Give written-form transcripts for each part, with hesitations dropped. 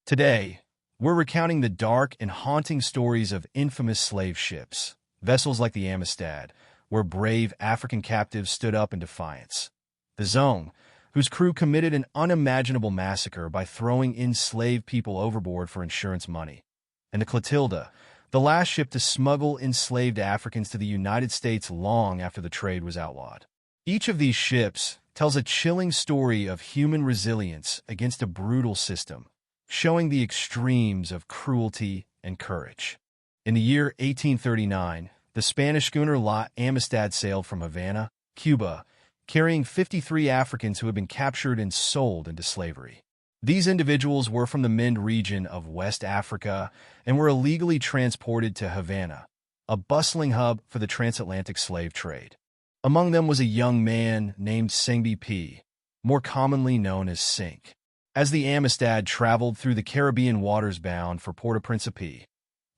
Today, we're recounting the dark and haunting stories of infamous slave ships, vessels like the Amistad, where brave African captives stood up in defiance. The Zong, whose crew committed an unimaginable massacre by throwing enslaved people overboard for insurance money. And the Clotilda, the last ship to smuggle enslaved Africans to the United States long after the trade was outlawed. Each of these ships tells a chilling story of human resilience against a brutal system, showing the extremes of cruelty and courage. In the year 1839, the Spanish schooner La Amistad sailed from Havana, Cuba, carrying 53 Africans who had been captured and sold into slavery. These individuals were from the Mind region of West Africa and were illegally transported to Havana, a bustling hub for the transatlantic slave trade. Among them was a young man named Singby P., more commonly known as Sink. As the Amistad traveled through the Caribbean waters bound for Port-au-Principe,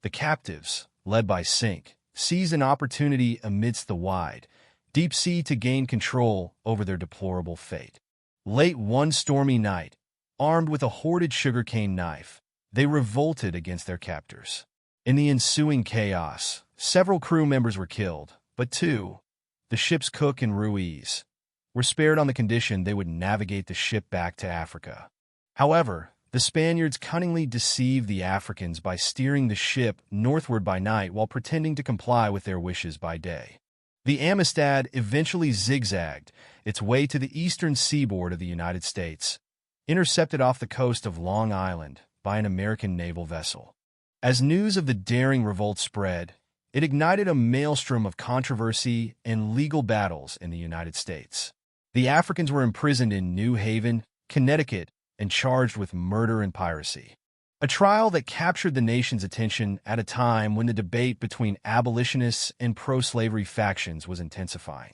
the captives, led by Sink, seized an opportunity amidst the wide, deep sea to gain control over their deplorable fate. Late one stormy night, armed with a hoarded sugarcane knife, they revolted against their captors. In the ensuing chaos, several crew members were killed, but two, the ship's cook and Ruiz, were spared on the condition they would navigate the ship back to Africa. However, the Spaniards cunningly deceived the Africans by steering the ship northward by night while pretending to comply with their wishes by day. The Amistad eventually zigzagged its way to the eastern seaboard of the United States, intercepted off the coast of Long Island by an American naval vessel. As news of the daring revolt spread, it ignited a maelstrom of controversy and legal battles in the United States. The Africans were imprisoned in New Haven, Connecticut, and charged with murder and piracy. A trial that captured the nation's attention at a time when the debate between abolitionists and pro-slavery factions was intensifying.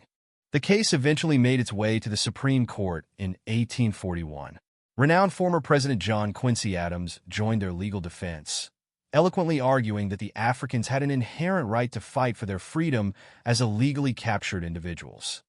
The case eventually made its way to the Supreme Court in 1841. Renowned former President John Quincy Adams joined their legal defense, eloquently arguing that the Africans had an inherent right to fight for their freedom as illegally captured individuals.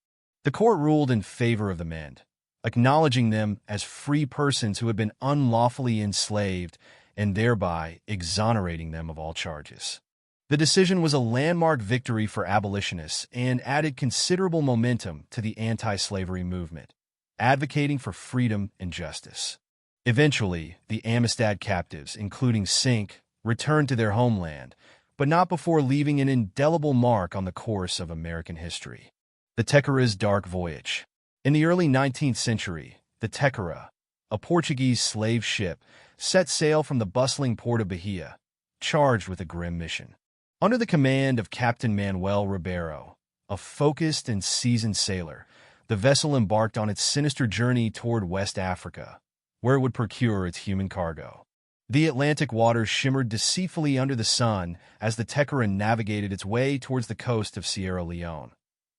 The court ruled in favor of the men, acknowledging them as free persons who had been unlawfully enslaved and thereby exonerating them of all charges. The decision was a landmark victory for abolitionists and added considerable momentum to the anti-slavery movement, advocating for freedom and justice. Eventually, the Amistad captives, including Sink, returned to their homeland, but not before leaving an indelible mark on the course of American history. The Tequera's Dark Voyage. In the early 19th century, the Tequera, a Portuguese slave ship, set sail from the bustling port of Bahia, charged with a grim mission. Under the command of Captain Manuel Ribeiro, a focused and seasoned sailor, the vessel embarked on its sinister journey toward West Africa, where it would procure its human cargo. The Atlantic waters shimmered deceitfully under the sun as the Tequera navigated its way towards the coast of Sierra Leone,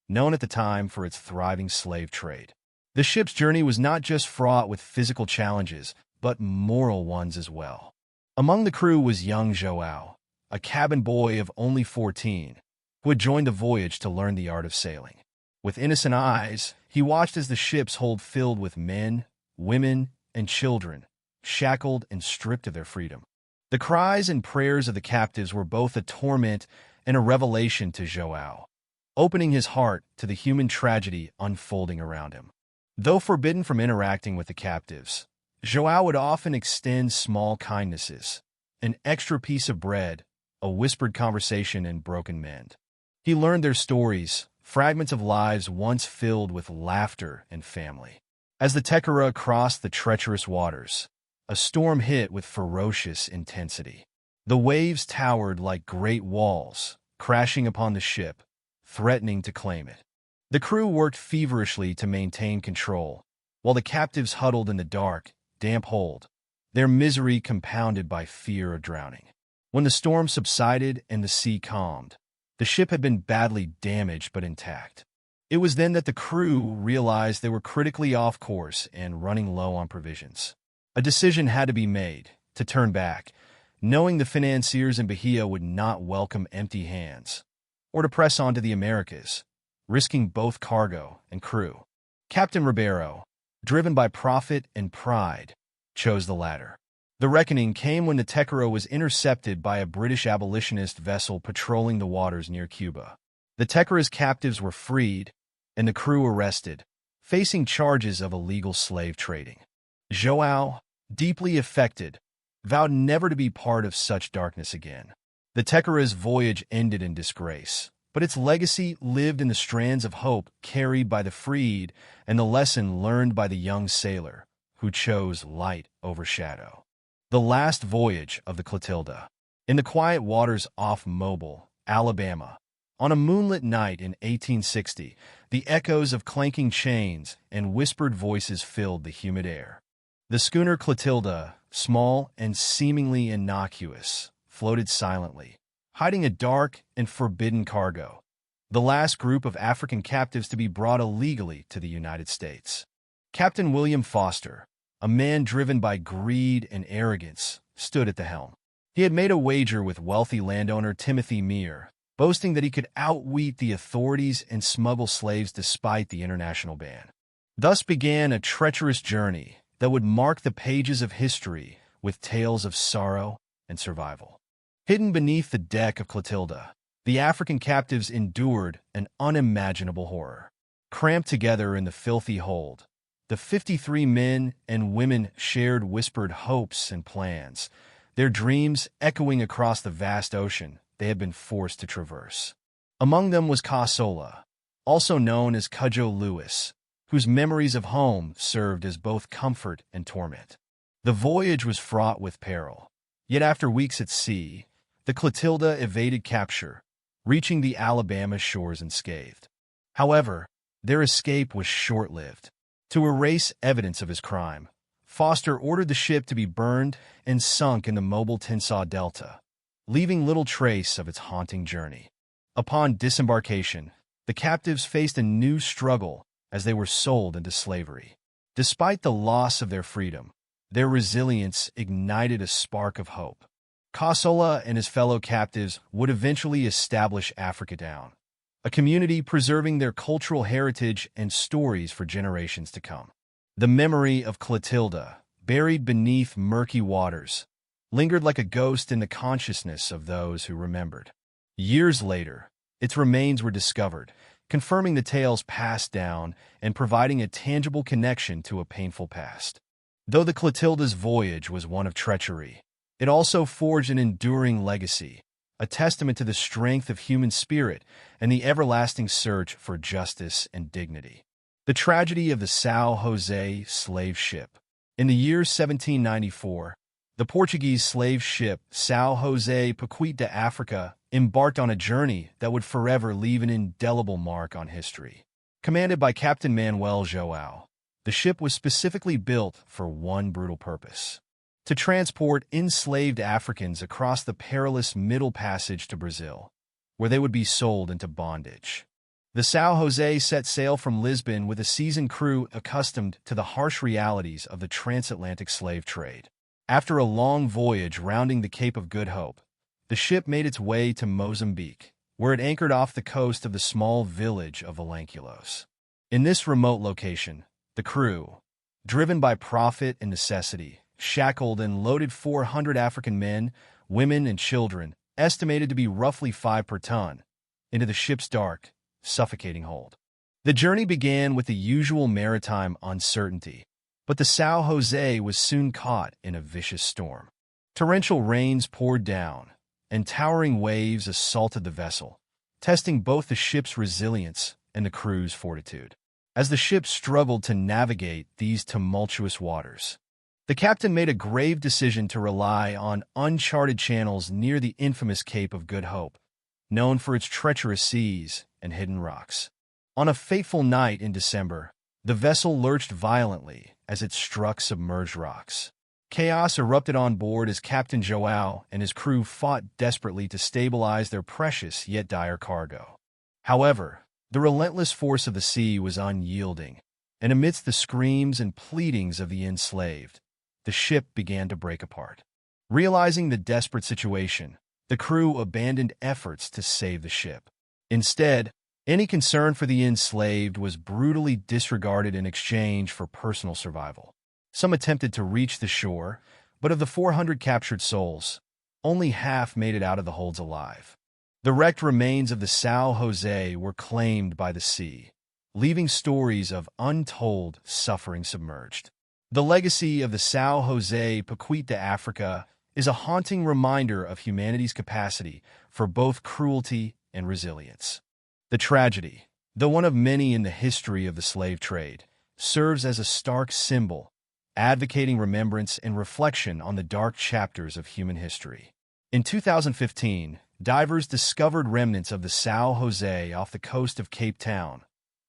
known at the time for its thriving slave trade. The ship's journey was not just fraught with physical challenges, but moral ones as well. Among the crew was young João, a cabin boy of only 14, who had joined the voyage to learn the art of sailing. With innocent eyes, he watched as the ship's hold filled with men, women, and children, shackled and stripped of their freedom. The cries and prayers of the captives were both a torment and a revelation to João, opening his heart to the human tragedy unfolding around him. Though forbidden from interacting with the captives, João would often extend small kindnesses, an extra piece of bread, a whispered conversation, and broken mend. He learned their stories, fragments of lives once filled with laughter and family. As the Tequera crossed the treacherous waters, a storm hit with ferocious intensity. The waves towered like great walls, crashing upon the ship, threatening to claim it. The crew worked feverishly to maintain control, while the captives huddled in the dark, damp hold, their misery compounded by fear of drowning. When the storm subsided and the sea calmed, the ship had been badly damaged but intact. It was then that the crew realized they were critically off course and running low on provisions. A decision had to be made to turn back, knowing the financiers in Bahia would not welcome empty hands, or to press on to the Americas, risking both cargo and crew. Captain Ribeiro, driven by profit and pride, chose the latter. The reckoning came when the Tequera was intercepted by a British abolitionist vessel patrolling the waters near Cuba. The Tequera's captives were freed, and the crew arrested, facing charges of illegal slave trading. Joao, deeply affected, vowed never to be part of such darkness again. The Tequera's voyage ended in disgrace, but its legacy lived in the strands of hope carried by the freed and the lesson learned by the young sailor who chose light over shadow. The last voyage of the Clotilda. In the quiet waters off Mobile, Alabama, on a moonlit night in 1860, the echoes of clanking chains and whispered voices filled the humid air. The schooner Clotilda, small and seemingly innocuous, floated silently, hiding a dark and forbidden cargo, the last group of African captives to be brought illegally to the United States. Captain William Foster, a man driven by greed and arrogance, stood at the helm. He had made a wager with wealthy landowner Timothy Meare, boasting that he could outwit the authorities and smuggle slaves despite the international ban. Thus began a treacherous journey that would mark the pages of history with tales of sorrow and survival. Hidden beneath the deck of Clotilda, the African captives endured an unimaginable horror. Cramped together in the filthy hold, the 53 men and women shared whispered hopes and plans, their dreams echoing across the vast ocean they had been forced to traverse. Among them was Clotilda, also known as Cudjoe Lewis, whose memories of home served as both comfort and torment. The voyage was fraught with peril, yet after weeks at sea, the Clotilda evaded capture, reaching the Alabama shores unscathed. However, their escape was short-lived. To erase evidence of his crime, Foster ordered the ship to be burned and sunk in the Mobile Tensaw Delta, leaving little trace of its haunting journey. Upon disembarkation, the captives faced a new struggle as they were sold into slavery. Despite the loss of their freedom, their resilience ignited a spark of hope. Clotilda and his fellow captives would eventually establish Africa Down, a community preserving their cultural heritage and stories for generations to come. The memory of Clotilda, buried beneath murky waters, lingered like a ghost in the consciousness of those who remembered. Years later, its remains were discovered, confirming the tales passed down and providing a tangible connection to a painful past. Though the Clotilda's voyage was one of treachery, it also forged an enduring legacy, a testament to the strength of human spirit and the everlasting search for justice and dignity. The tragedy of the São José slave ship. In the year 1794, the Portuguese slave ship São José bequeathed to Africa embarked on a journey that would forever leave an indelible mark on history. Commanded by Captain Manuel Joao, the ship was specifically built for one brutal purpose: to transport enslaved Africans across the perilous Middle Passage to Brazil, where they would be sold into bondage. The São José set sail from Lisbon with a seasoned crew accustomed to the harsh realities of the transatlantic slave trade. After a long voyage rounding the Cape of Good Hope, the ship made its way to Mozambique, where it anchored off the coast of the small village of Vilanculos. In this remote location, the crew, driven by profit and necessity, shackled and loaded 400 African men, women, and children, estimated to be roughly 5 per ton, into the ship's dark, suffocating hold. The journey began with the usual maritime uncertainty, but the São José was soon caught in a vicious storm. Torrential rains poured down, and towering waves assaulted the vessel, testing both the ship's resilience and the crew's fortitude. As the ship struggled to navigate these tumultuous waters, the captain made a grave decision to rely on uncharted channels near the infamous Cape of Good Hope, known for its treacherous seas and hidden rocks. On a fateful night in December, the vessel lurched violently as it struck submerged rocks. Chaos erupted on board as Captain Joao and his crew fought desperately to stabilize their precious yet dire cargo. However, the relentless force of the sea was unyielding, and amidst the screams and pleadings of the enslaved, the ship began to break apart. Realizing the desperate situation, the crew abandoned efforts to save the ship. Instead, any concern for the enslaved was brutally disregarded in exchange for personal survival. Some attempted to reach the shore, But of the 400 captured souls, only half made it out of the holds alive. The wrecked remains of the São José were claimed by the sea, leaving stories of untold suffering submerged. The legacy of the São José bequeathed to Africa is a haunting reminder of humanity's capacity for both cruelty and resilience. The tragedy, though one of many in the history of the slave trade, serves as a stark symbol, advocating remembrance and reflection on the dark chapters of human history. In 2015, divers discovered remnants of the São José off the coast of Cape Town,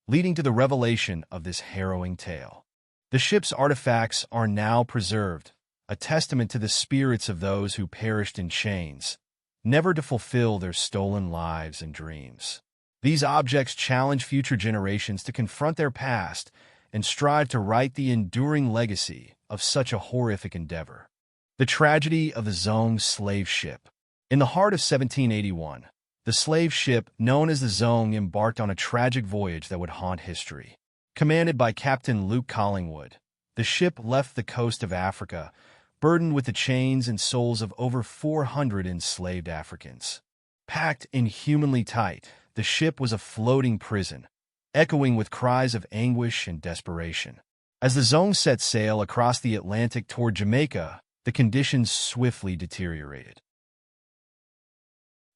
leading to the revelation of this harrowing tale. The ship's artifacts are now preserved, a testament to the spirits of those who perished in chains, never to fulfill their stolen lives and dreams. These objects challenge future generations to confront their past and strive to right the enduring legacy of such a horrific endeavor. The tragedy of the Zong slave ship. In the heart of 1781, the slave ship known as the Zong embarked on a tragic voyage that would haunt history. Commanded by Captain Luke Collingwood, the ship left the coast of Africa, burdened with the chains and souls of over 400 enslaved Africans. Packed inhumanly tight, the ship was a floating prison, echoing with cries of anguish and desperation. As the Zong set sail across the Atlantic toward Jamaica, the conditions swiftly deteriorated.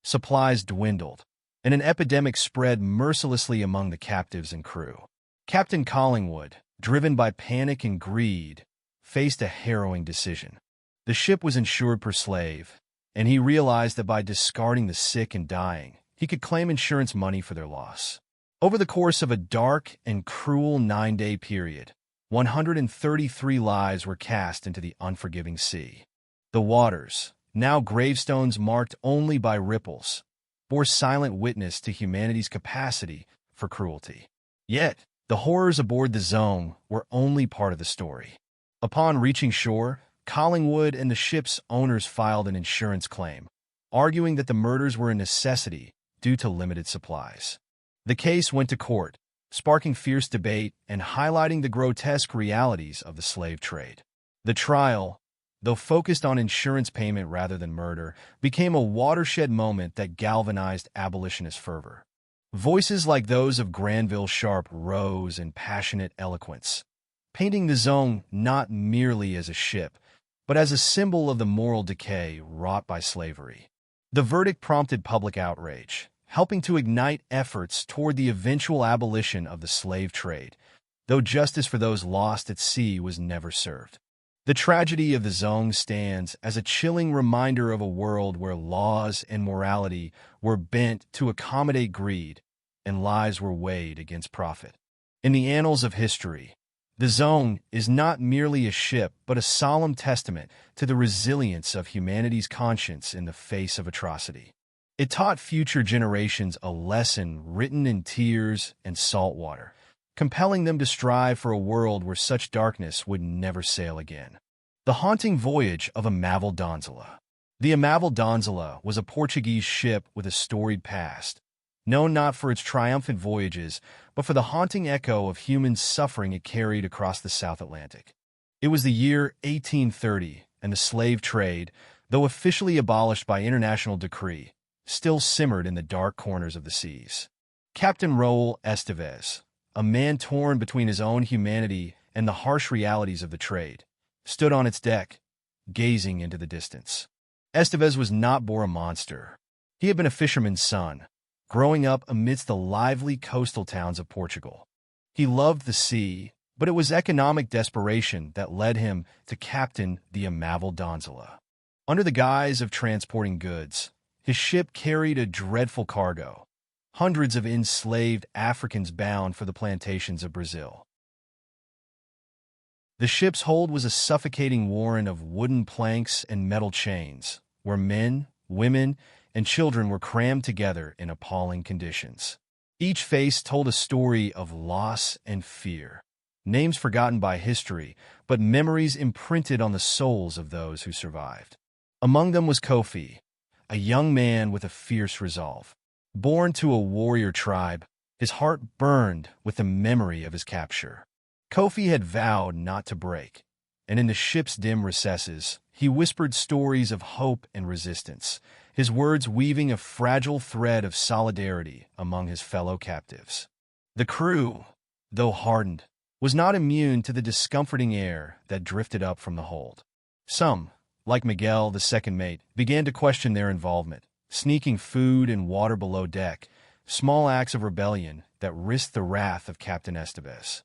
Supplies dwindled, and an epidemic spread mercilessly among the captives and crew. Captain Collingwood, driven by panic and greed, faced a harrowing decision. The ship was insured per slave, and he realized that by discarding the sick and dying, he could claim insurance money for their loss. Over the course of a dark and cruel 9-day period, 133 lives were cast into the unforgiving sea. The waters, now gravestones marked only by ripples, bore silent witness to humanity's capacity for cruelty. Yet, the horrors aboard the Zong were only part of the story. Upon reaching shore, Collingwood and the ship's owners filed an insurance claim, arguing that the murders were a necessity due to limited supplies. The case went to court, sparking fierce debate and highlighting the grotesque realities of the slave trade. The trial, though focused on insurance payment rather than murder, became a watershed moment that galvanized abolitionist fervor. Voices like those of Granville Sharp rose in passionate eloquence, painting the Zong not merely as a ship, but as a symbol of the moral decay wrought by slavery. The verdict prompted public outrage, helping to ignite efforts toward the eventual abolition of the slave trade, though justice for those lost at sea was never served. The tragedy of the Zong stands as a chilling reminder of a world where laws and morality were bent to accommodate greed and lives were weighed against profit. In the annals of history, the Zong is not merely a ship but a solemn testament to the resilience of humanity's conscience in the face of atrocity. It taught future generations a lesson written in tears and salt water, compelling them to strive for a world where such darkness would never sail again. The haunting voyage of Amável Donzela. The Amável Donzela was a Portuguese ship with a storied past, known not for its triumphant voyages, but for the haunting echo of human suffering it carried across the South Atlantic. It was the year 1830, and the slave trade, though officially abolished by international decree, still simmered in the dark corners of the seas. Captain Raul Estevez, a man torn between his own humanity and the harsh realities of the trade, stood on its deck, gazing into the distance. Estevez was not born a monster. He had been a fisherman's son, growing up amidst the lively coastal towns of Portugal. He loved the sea, but it was economic desperation that led him to captain the Amável Donzela. Under the guise of transporting goods, his ship carried a dreadful cargo, hundreds of enslaved Africans bound for the plantations of Brazil. The ship's hold was a suffocating warren of wooden planks and metal chains, where men, women, and children were crammed together in appalling conditions. Each face told a story of loss and fear, names forgotten by history, but memories imprinted on the souls of those who survived. Among them was Kofi, a young man with a fierce resolve. Born to a warrior tribe, his heart burned with the memory of his capture. Kofi had vowed not to break, and in the ship's dim recesses, he whispered stories of hope and resistance, his words weaving a fragile thread of solidarity among his fellow captives. The crew, though hardened, was not immune to the discomforting air that drifted up from the hold. Some, like Miguel, the second mate, began to question their involvement, sneaking food and water below deck, small acts of rebellion that risked the wrath of Captain Estevez.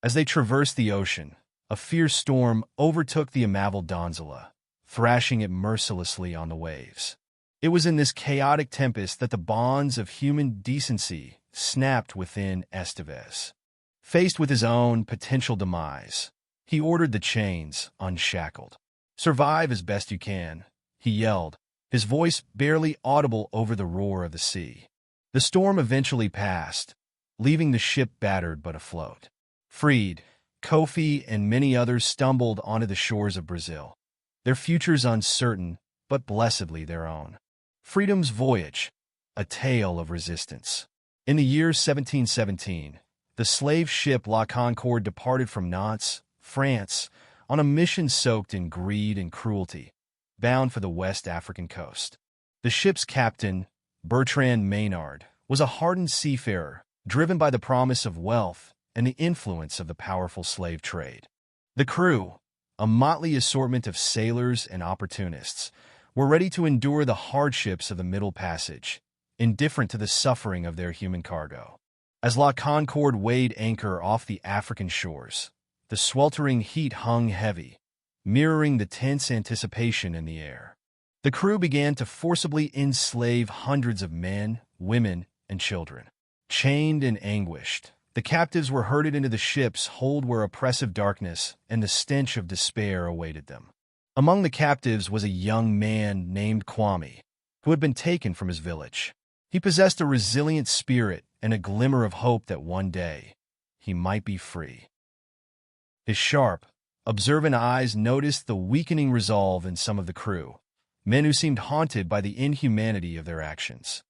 As they traversed the ocean, a fierce storm overtook the Amavil Donzella, thrashing it mercilessly on the waves. It was in this chaotic tempest that the bonds of human decency snapped within Estevez. Faced with his own potential demise, he ordered the chains unshackled. "Survive as best you can," he yelled, his voice barely audible over the roar of the sea. The storm eventually passed, leaving the ship battered but afloat. Freed, Kofi and many others stumbled onto the shores of Brazil, their futures uncertain, but blessedly their own. Freedom's Voyage, a tale of resistance. In the year 1717, the slave ship La Concorde departed from Nantes, France, on a mission soaked in greed and cruelty, bound for the West African coast. The ship's captain, Bertrand Maynard, was a hardened seafarer, driven by the promise of wealth and the influence of the powerful slave trade. The crew, a motley assortment of sailors and opportunists, were ready to endure the hardships of the Middle Passage, indifferent to the suffering of their human cargo. As La Concorde weighed anchor off the African shores, the sweltering heat hung heavy, mirroring the tense anticipation in the air. The crew began to forcibly enslave hundreds of men, women, and children. Chained and anguished, the captives were herded into the ship's hold where oppressive darkness and the stench of despair awaited them. Among the captives was a young man named Kwame, who had been taken from his village. He possessed a resilient spirit and a glimmer of hope that one day he might be free. His sharp, observant eyes noticed the weakening resolve in some of the crew, men who seemed haunted by the inhumanity of their actions.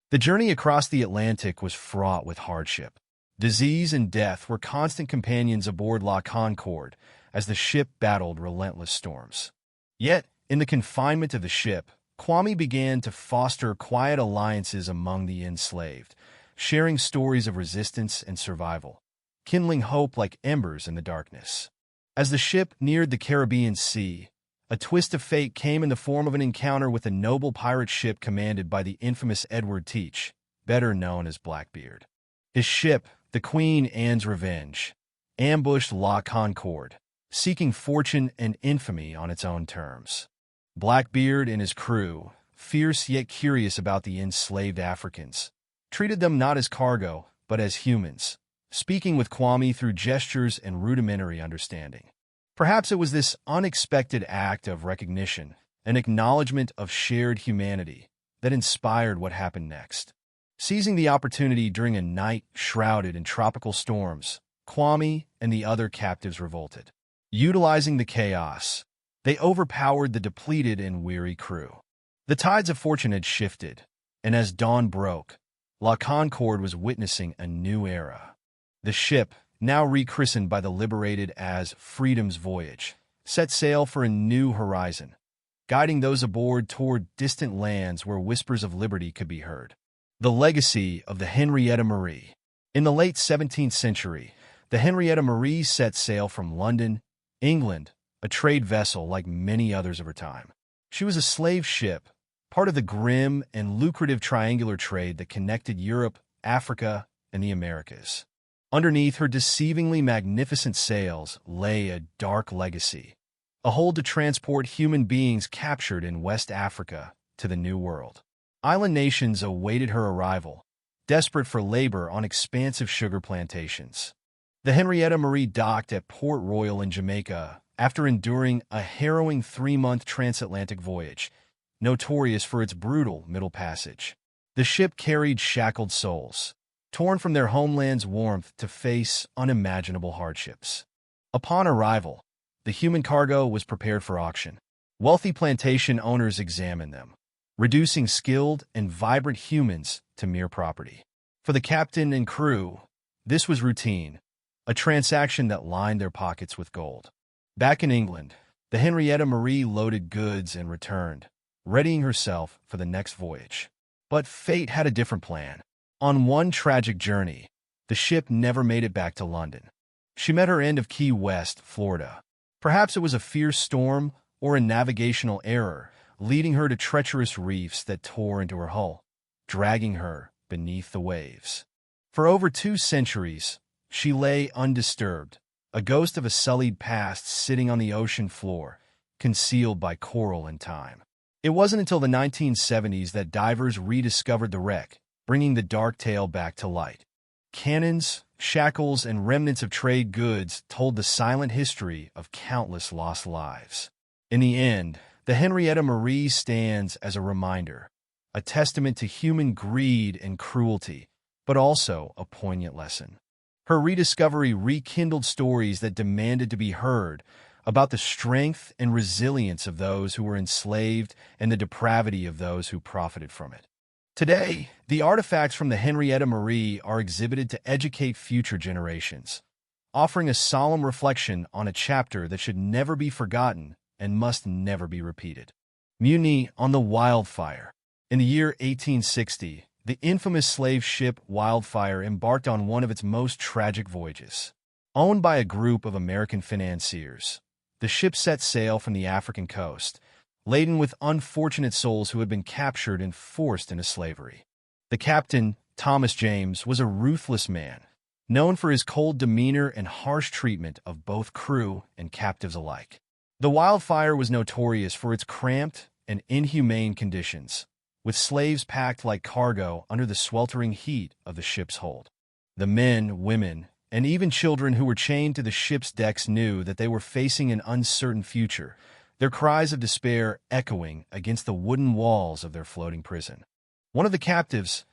The journey across the Atlantic was fraught with hardship. Disease and death were constant companions aboard La Concorde as the ship battled relentless storms. Yet, in the confinement of the ship, Kwame began to foster quiet alliances among the enslaved, sharing stories of resistance and survival, kindling hope like embers in the darkness. As the ship neared the Caribbean Sea, a twist of fate came in the form of an encounter with a noble pirate ship commanded by the infamous Edward Teach, better known as Blackbeard. His ship, the Queen Anne's Revenge, ambushed La Concorde, seeking fortune and infamy on its own terms. Blackbeard and his crew, fierce yet curious about the enslaved Africans, treated them not as cargo, but as humans, speaking with Kwame through gestures and rudimentary understanding. Perhaps it was this unexpected act of recognition, an acknowledgement of shared humanity, that inspired what happened next. Seizing the opportunity during a night shrouded in tropical storms, Kwame and the other captives revolted. Utilizing the chaos, they overpowered the depleted and weary crew. The tides of fortune had shifted, and as dawn broke, La Concorde was witnessing a new era. The ship, now rechristened by the liberated as Freedom's Voyage, set sail for a new horizon, guiding those aboard toward distant lands where whispers of liberty could be heard. The legacy of the Henrietta Marie. In the late 17th century, the Henrietta Marie set sail from London, England, a trade vessel like many others of her time. She was a slave ship, part of the grim and lucrative triangular trade that connected Europe, Africa, and the Americas. Underneath her deceivingly magnificent sails lay a dark legacy, a hold to transport human beings captured in West Africa to the New World. Island nations awaited her arrival, desperate for labor on expansive sugar plantations. The Henrietta Marie docked at Port Royal in Jamaica after enduring a harrowing 3-month transatlantic voyage, notorious for its brutal Middle Passage. The ship carried shackled souls, torn from their homeland's warmth to face unimaginable hardships. Upon arrival, the human cargo was prepared for auction. Wealthy plantation owners examined them, reducing skilled and vibrant humans to mere property. For the captain and crew, this was routine, a transaction that lined their pockets with gold. Back in England, the Henrietta Marie loaded goods and returned, readying herself for the next voyage. But fate had a different plan. On one tragic journey, the ship never made it back to London. She met her end of Key West, Florida. Perhaps it was a fierce storm or a navigational error, leading her to treacherous reefs that tore into her hull, dragging her beneath the waves. For over 2 centuries, she lay undisturbed, a ghost of a sullied past sitting on the ocean floor, concealed by coral and time. It wasn't until the 1970s that divers rediscovered the wreck, bringing the dark tale back to light. Cannons, shackles, and remnants of trade goods told the silent history of countless lost lives. In the end, the Henrietta Marie stands as a reminder, a testament to human greed and cruelty, but also a poignant lesson. Her rediscovery rekindled stories that demanded to be heard about the strength and resilience of those who were enslaved and the depravity of those who profited from it. Today, the artifacts from the Henrietta Marie are exhibited to educate future generations, offering a solemn reflection on a chapter that should never be forgotten and must never be repeated. Mutiny on the Wildfire. In the year 1860, the infamous slave ship Wildfire embarked on one of its most tragic voyages. Owned by a group of American financiers, the ship set sail from the African coast, laden with unfortunate souls who had been captured and forced into slavery. The captain, Thomas James, was a ruthless man, known for his cold demeanor and harsh treatment of both crew and captives alike. The Wildfire was notorious for its cramped and inhumane conditions, with slaves packed like cargo under the sweltering heat of the ship's hold. The men, women, and even children who were chained to the ship's decks knew that they were facing an uncertain future, their cries of despair echoing against the wooden walls of their floating prison. One of the captives,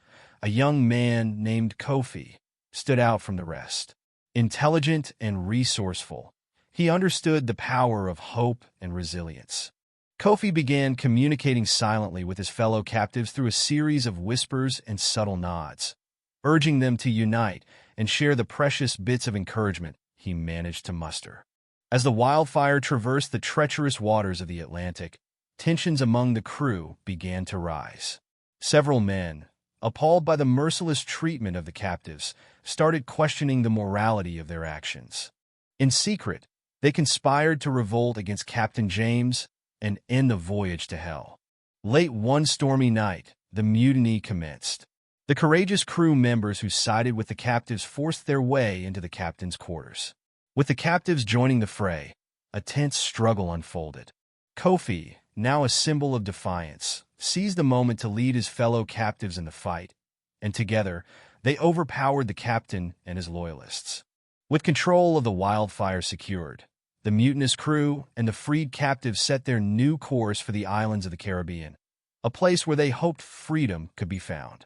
a young man named Kofi, stood out from the rest. Intelligent and resourceful, he understood the power of hope and resilience. Kofi began communicating silently with his fellow captives through a series of whispers and subtle nods, urging them to unite and share the precious bits of encouragement he managed to muster. As the Wildfire traversed the treacherous waters of the Atlantic, tensions among the crew began to rise. Several men, appalled by the merciless treatment of the captives, started questioning the morality of their actions. In secret, they conspired to revolt against Captain James and end the voyage to hell. Late one stormy night, the mutiny commenced. The courageous crew members who sided with the captives forced their way into the captain's quarters. With the captives joining the fray, a tense struggle unfolded. Kofi, now a symbol of defiance, seized the moment to lead his fellow captives in the fight, and together, they overpowered the captain and his loyalists. With control of the Wildfire secured, the mutinous crew and the freed captives set their new course for the islands of the Caribbean, a place where they hoped freedom could be found.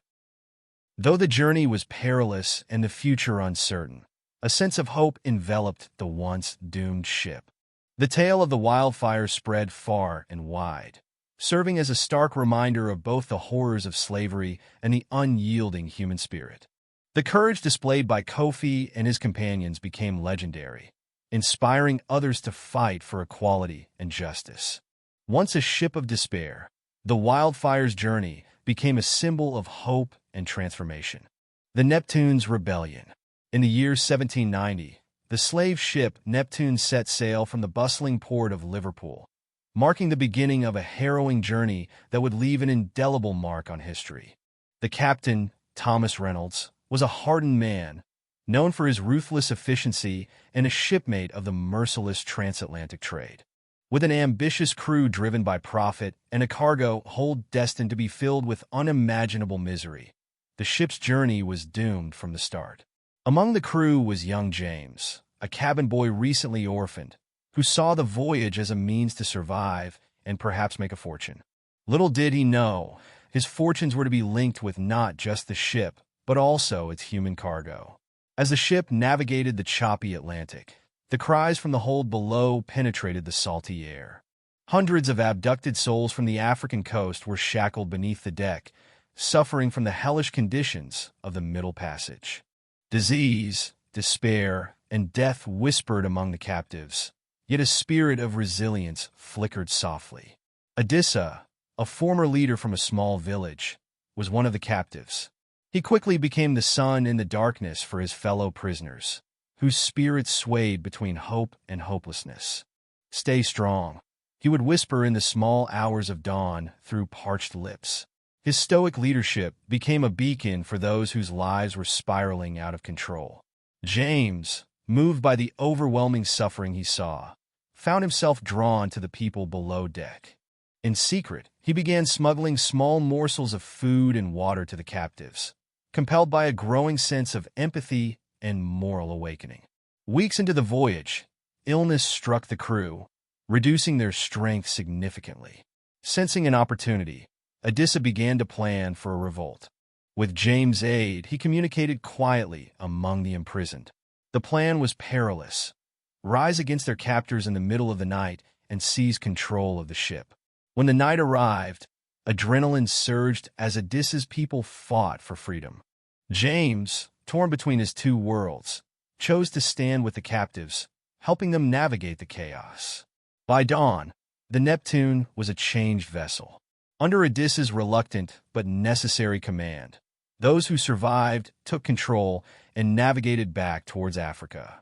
Though the journey was perilous and the future uncertain, a sense of hope enveloped the once doomed ship. The tale of the Wildfire spread far and wide, serving as a stark reminder of both the horrors of slavery and the unyielding human spirit. The courage displayed by Kofi and his companions became legendary, inspiring others to fight for equality and justice. Once a ship of despair, the Wildfire's journey became a symbol of hope and transformation. The Neptune's Rebellion. In the year 1790, the slave ship Neptune set sail from the bustling port of Liverpool, marking the beginning of a harrowing journey that would leave an indelible mark on history. The captain, Thomas Reynolds, was a hardened man, known for his ruthless efficiency and a shipmate of the merciless transatlantic trade. With an ambitious crew driven by profit and a cargo hold destined to be filled with unimaginable misery, the ship's journey was doomed from the start. Among the crew was young James, a cabin boy recently orphaned, who saw the voyage as a means to survive and perhaps make a fortune. Little did he know, his fortunes were to be linked with not just the ship, but also its human cargo. As the ship navigated the choppy Atlantic, the cries from the hold below penetrated the salty air. Hundreds of abducted souls from the African coast were shackled beneath the deck, suffering from the hellish conditions of the Middle Passage. Disease, despair, and death whispered among the captives, yet a spirit of resilience flickered softly. Odissa, a former leader from a small village, was one of the captives. He quickly became the sun in the darkness for his fellow prisoners, whose spirits swayed between hope and hopelessness. "Stay strong," he would whisper in the small hours of dawn through parched lips. His stoic leadership became a beacon for those whose lives were spiraling out of control. James, moved by the overwhelming suffering he saw, found himself drawn to the people below deck. In secret, he began smuggling small morsels of food and water to the captives, compelled by a growing sense of empathy and moral awakening. Weeks into the voyage, illness struck the crew, reducing their strength significantly. Sensing an opportunity, Odissa began to plan for a revolt. With James' aid, he communicated quietly among the imprisoned. The plan was perilous: rise against their captors in the middle of the night and seize control of the ship. When the night arrived, adrenaline surged as Odysseus' people fought for freedom. James, torn between his two worlds, chose to stand with the captives, helping them navigate the chaos. By dawn, the Neptune was a changed vessel. Under Odysseus' reluctant but necessary command, those who survived took control and navigated back towards Africa.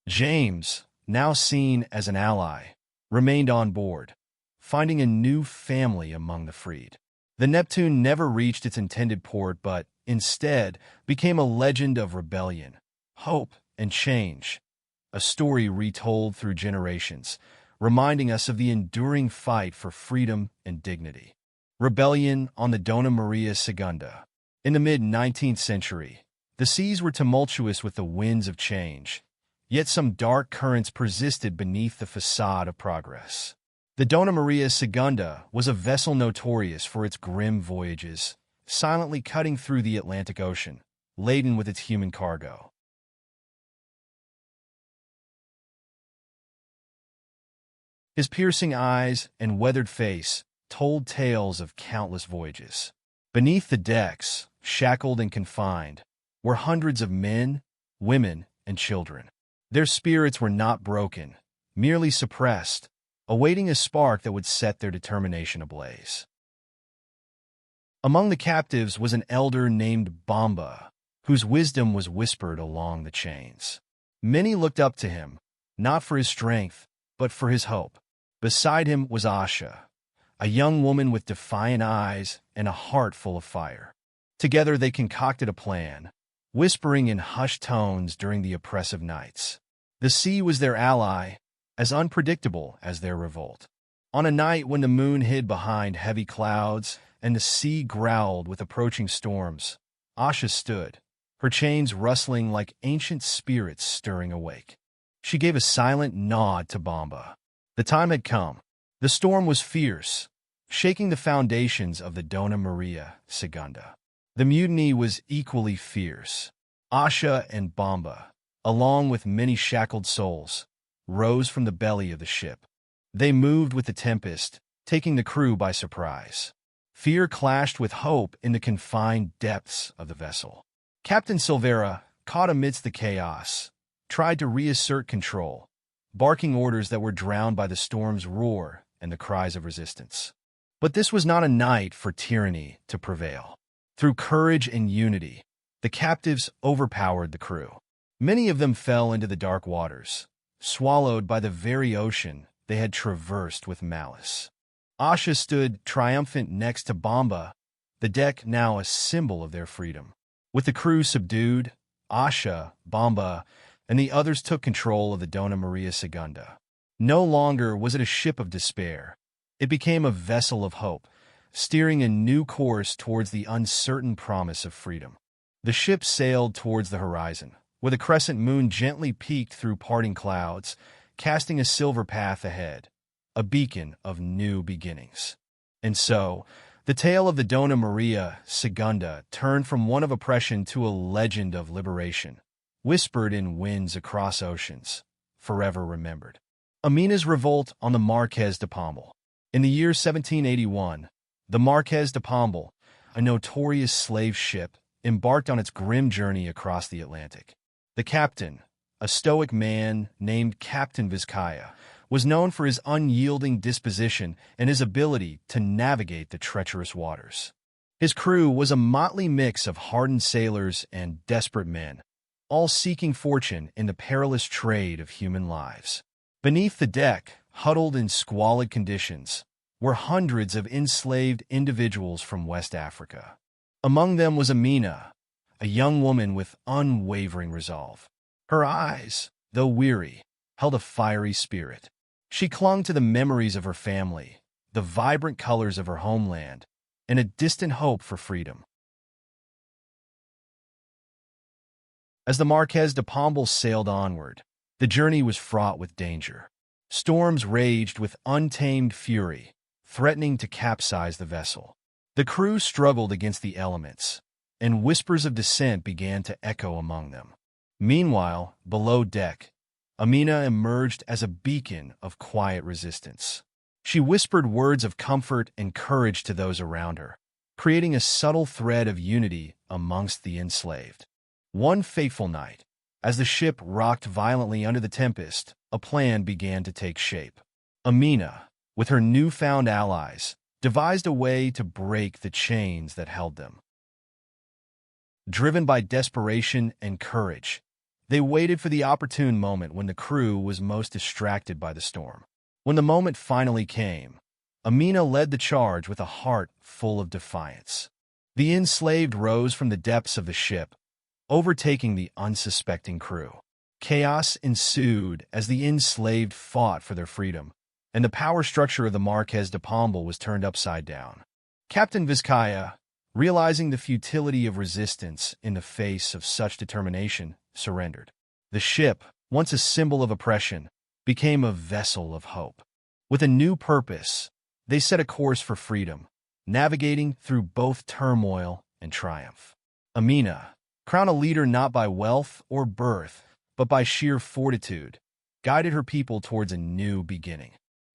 James, now seen as an ally, remained on board, finding a new family among the freed. The Neptune never reached its intended port but, instead, became a legend of rebellion, hope, and change, a story retold through generations, reminding us of the enduring fight for freedom and dignity. Rebellion on the Dona Maria Segunda. In the mid-19th century, the seas were tumultuous with the winds of change, yet some dark currents persisted beneath the facade of progress. The Dona Maria Segunda was a vessel notorious for its grim voyages, silently cutting through the Atlantic Ocean, laden with its human cargo. His piercing eyes and weathered face told tales of countless voyages. Beneath the decks, shackled and confined, were hundreds of men, women, and children. Their spirits were not broken, merely suppressed, awaiting a spark that would set their determination ablaze. Among the captives was an elder named Bomba, whose wisdom was whispered along the chains. Many looked up to him, not for his strength, but for his hope. Beside him was Asha, a young woman with defiant eyes and a heart full of fire. Together they concocted a plan, whispering in hushed tones during the oppressive nights. The sea was their ally, as unpredictable as their revolt. On a night when the moon hid behind heavy clouds and the sea growled with approaching storms, Asha stood, her chains rustling like ancient spirits stirring awake. She gave a silent nod to Bomba. The time had come. The storm was fierce, shaking the foundations of the Dona Maria Segunda. The mutiny was equally fierce. Asha and Bomba, along with many shackled souls, rose from the belly of the ship. They moved with the tempest, taking the crew by surprise. Fear clashed with hope in the confined depths of the vessel. Captain Silvera, caught amidst the chaos, tried to reassert control, barking orders that were drowned by the storm's roar and the cries of resistance. But this was not a night for tyranny to prevail. Through courage and unity, the captives overpowered the crew. Many of them fell into the dark waters, swallowed by the very ocean they had traversed with malice. Asha stood triumphant next to Bomba, the deck now a symbol of their freedom. With the crew subdued, Asha, Bomba, and the others took control of the Dona Maria Segunda. No longer was it a ship of despair. It became a vessel of hope, steering a new course towards the uncertain promise of freedom. The ship sailed towards the horizon, where the crescent moon gently peeked through parting clouds, casting a silver path ahead, a beacon of new beginnings. And so, the tale of the Dona Maria Segunda turned from one of oppression to a legend of liberation, whispered in winds across oceans, forever remembered. Amina's revolt on the Marqués de Pombal. In the year 1781, the Marqués de Pombal, a notorious slave ship, embarked on its grim journey across the Atlantic. The captain, a stoic man named Captain Vizcaya, was known for his unyielding disposition and his ability to navigate the treacherous waters. His crew was a motley mix of hardened sailors and desperate men, all seeking fortune in the perilous trade of human lives. Beneath the deck, huddled in squalid conditions, were hundreds of enslaved individuals from West Africa. Among them was Amina, a young woman with unwavering resolve. Her eyes, though weary, held a fiery spirit. She clung to the memories of her family, the vibrant colors of her homeland, and a distant hope for freedom. As the Marqués de Pombal sailed onward, the journey was fraught with danger. Storms raged with untamed fury, threatening to capsize the vessel. The crew struggled against the elements, and whispers of dissent began to echo among them. Meanwhile, below deck, Amina emerged as a beacon of quiet resistance. She whispered words of comfort and courage to those around her, creating a subtle thread of unity amongst the enslaved. One fateful night, as the ship rocked violently under the tempest, a plan began to take shape. Amina, with her newfound allies, devised a way to break the chains that held them. Driven by desperation and courage, they waited for the opportune moment when the crew was most distracted by the storm. When the moment finally came, Amina led the charge with a heart full of defiance. The enslaved rose from the depths of the ship, overtaking the unsuspecting crew. Chaos ensued as the enslaved fought for their freedom, and the power structure of the Marqués de Pombal was turned upside down. Captain Vizcaya, realizing the futility of resistance in the face of such determination, surrendered. The ship, once a symbol of oppression, became a vessel of hope. With a new purpose, they set a course for freedom, navigating through both turmoil and triumph. Amina, crowned a leader not by wealth or birth, but by sheer fortitude, guided her people towards a new beginning.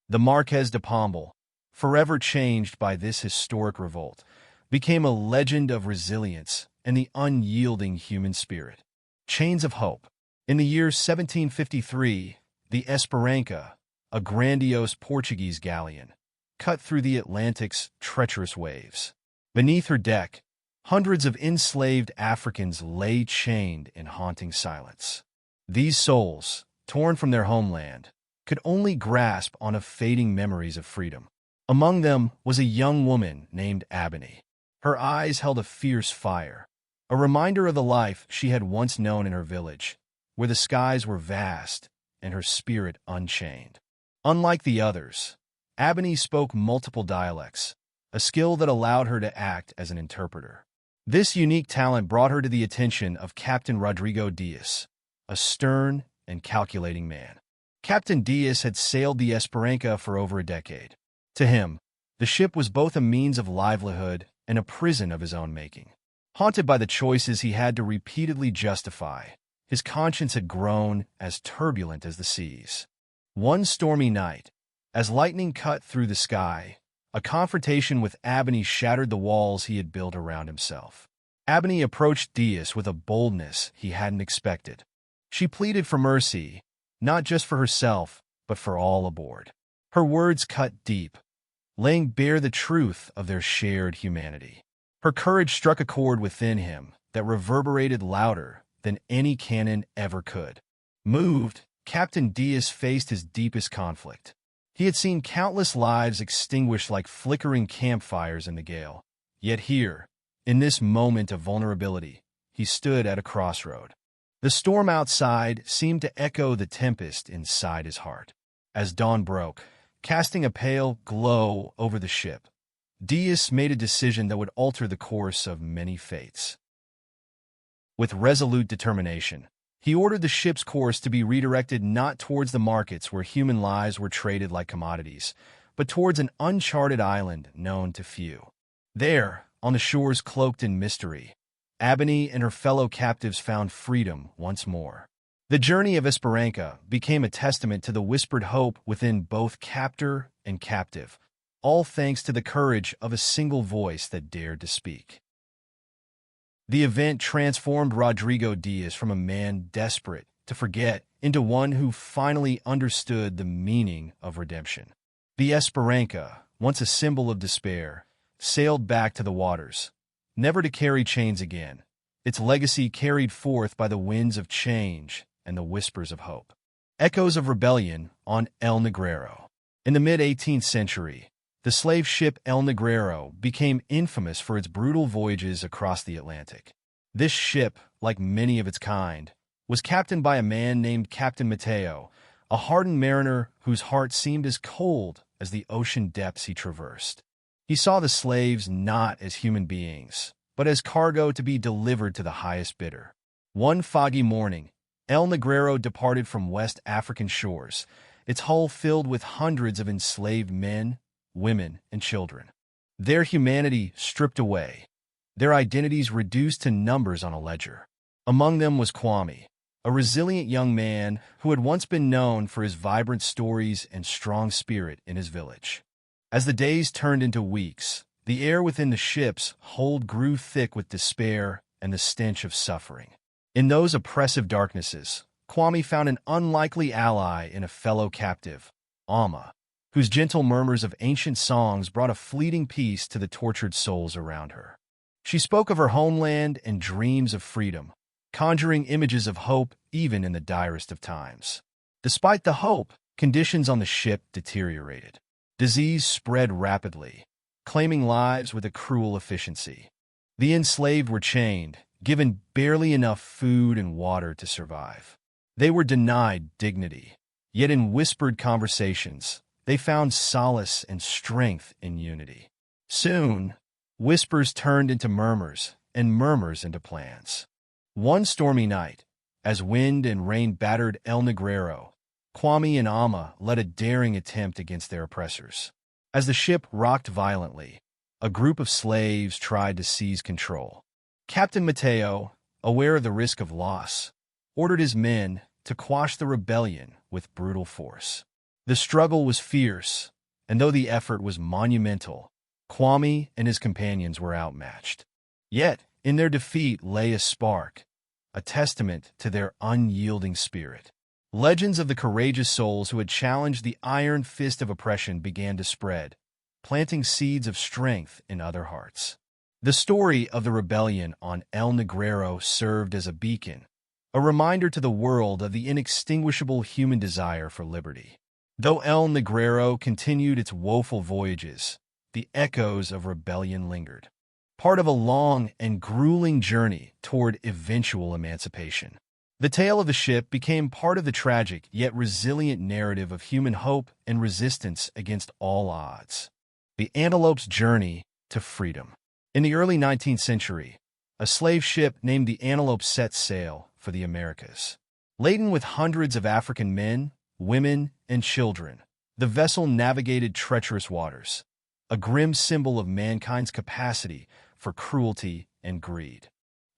The Marqués de Pombal, forever changed by this historic revolt, became a legend of resilience and the unyielding human spirit. Chains of Hope. In the year 1753, the Esperança, a grandiose Portuguese galleon, cut through the Atlantic's treacherous waves. Beneath her deck, hundreds of enslaved Africans lay chained in haunting silence. These souls, torn from their homeland, could only grasp on a fading memories of freedom. Among them was a young woman named Ebony. Her eyes held a fierce fire, a reminder of the life she had once known in her village, where the skies were vast and her spirit unchained. Unlike the others, Ebony spoke multiple dialects, a skill that allowed her to act as an interpreter. This unique talent brought her to the attention of Captain Rodrigo Dias, a stern and calculating man. Captain Dias had sailed the Esperança for over a decade. To him, the ship was both a means of livelihood and a prison of his own making. Haunted by the choices he had to repeatedly justify, his conscience had grown as turbulent as the seas. One stormy night, as lightning cut through the sky, a confrontation with Ebony shattered the walls he had built around himself. Ebony approached Dias with a boldness he hadn't expected. She pleaded for mercy, not just for herself, but for all aboard. Her words cut deep, laying bare the truth of their shared humanity. Her courage struck a chord within him that reverberated louder than any cannon ever could. Moved, Captain Dias faced his deepest conflict. He had seen countless lives extinguished like flickering campfires in the gale. Yet here, in this moment of vulnerability, he stood at a crossroad. The storm outside seemed to echo the tempest inside his heart. As dawn broke, casting a pale glow over the ship, Dias made a decision that would alter the course of many fates. With resolute determination, he ordered the ship's course to be redirected not towards the markets where human lives were traded like commodities, but towards an uncharted island known to few. There, on the shores cloaked in mystery, Ebony and her fellow captives found freedom once more. The journey of Esperança became a testament to the whispered hope within both captor and captive, all thanks to the courage of a single voice that dared to speak. The event transformed Rodrigo Dias from a man desperate to forget into one who finally understood the meaning of redemption. The Esperanza, once a symbol of despair, sailed back to the waters, never to carry chains again, its legacy carried forth by the winds of change and the whispers of hope. Echoes of rebellion on El Negrero. In the mid-18th century, the slave ship El Negrero became infamous for its brutal voyages across the Atlantic. This ship, like many of its kind, was captained by a man named Captain Mateo, a hardened mariner whose heart seemed as cold as the ocean depths he traversed. He saw the slaves not as human beings, but as cargo to be delivered to the highest bidder. One foggy morning, El Negrero departed from West African shores, its hull filled with hundreds of enslaved men, women, and children. Their humanity stripped away, their identities reduced to numbers on a ledger. Among them was Kwame, a resilient young man who had once been known for his vibrant stories and strong spirit in his village. As the days turned into weeks, the air within the ship's hold grew thick with despair and the stench of suffering. In those oppressive darknesses, Kwame found an unlikely ally in a fellow captive, Alma, whose gentle murmurs of ancient songs brought a fleeting peace to the tortured souls around her. She spoke of her homeland and dreams of freedom, conjuring images of hope even in the direst of times. Despite the hope, conditions on the ship deteriorated. Disease spread rapidly, claiming lives with a cruel efficiency. The enslaved were chained, given barely enough food and water to survive. They were denied dignity, yet in whispered conversations, they found solace and strength in unity. Soon, whispers turned into murmurs, and murmurs into plans. One stormy night, as wind and rain battered El Negrero, Kwame and Alma led a daring attempt against their oppressors. As the ship rocked violently, a group of slaves tried to seize control. Captain Mateo, aware of the risk of loss, ordered his men to quash the rebellion with brutal force. The struggle was fierce, and though the effort was monumental, Kwame and his companions were outmatched. Yet, in their defeat lay a spark, a testament to their unyielding spirit. Legends of the courageous souls who had challenged the iron fist of oppression began to spread, planting seeds of strength in other hearts. The story of the rebellion on El Negrero served as a beacon, a reminder to the world of the inextinguishable human desire for liberty. Though El Negrero continued its woeful voyages, the echoes of rebellion lingered, part of a long and grueling journey toward eventual emancipation. The tale of the ship became part of the tragic yet resilient narrative of human hope and resistance against all odds. The Antelope's journey to freedom. In the early 19th century, a slave ship named the Antelope set sail for the Americas. Laden with hundreds of African men, women, and children, the vessel navigated treacherous waters, a grim symbol of mankind's capacity for cruelty and greed.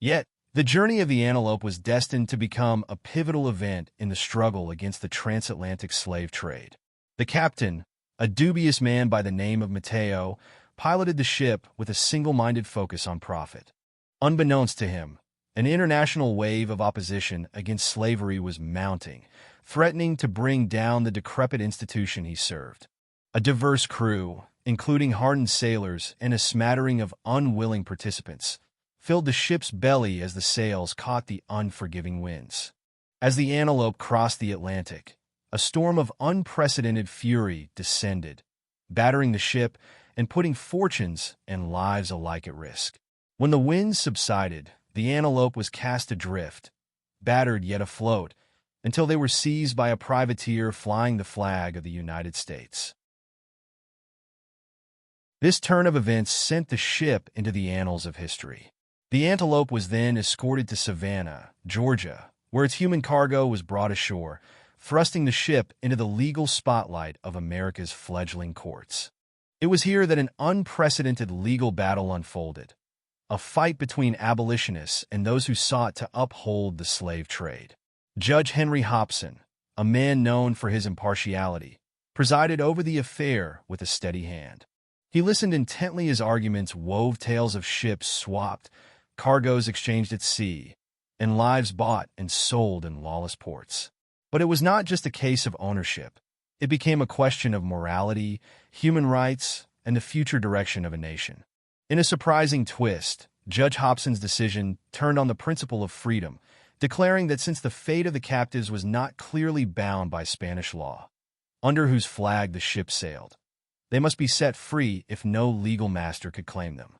Yet, the journey of the Antelope was destined to become a pivotal event in the struggle against the transatlantic slave trade. The captain, a dubious man by the name of Mateo, piloted the ship with a single-minded focus on profit. Unbeknownst to him, an international wave of opposition against slavery was mounting, threatening to bring down the decrepit institution he served. A diverse crew, including hardened sailors and a smattering of unwilling participants, filled the ship's belly as the sails caught the unforgiving winds. As the Antelope crossed the Atlantic, a storm of unprecedented fury descended, battering the ship and putting fortunes and lives alike at risk. When the winds subsided, the Antelope was cast adrift, battered yet afloat, until they were seized by a privateer flying the flag of the United States. This turn of events sent the ship into the annals of history. The Antelope was then escorted to Savannah, Georgia, where its human cargo was brought ashore, thrusting the ship into the legal spotlight of America's fledgling courts. It was here that an unprecedented legal battle unfolded, a fight between abolitionists and those who sought to uphold the slave trade. Judge Henry Hobson, a man known for his impartiality, presided over the affair with a steady hand. He listened intently as arguments wove tales of ships swapped, cargoes exchanged at sea, and lives bought and sold in lawless ports. But it was not just a case of ownership. It became a question of morality, human rights, and the future direction of a nation. In a surprising twist, Judge Hobson's decision turned on the principle of freedom, declaring that since the fate of the captives was not clearly bound by Spanish law, under whose flag the ship sailed, they must be set free if no legal master could claim them.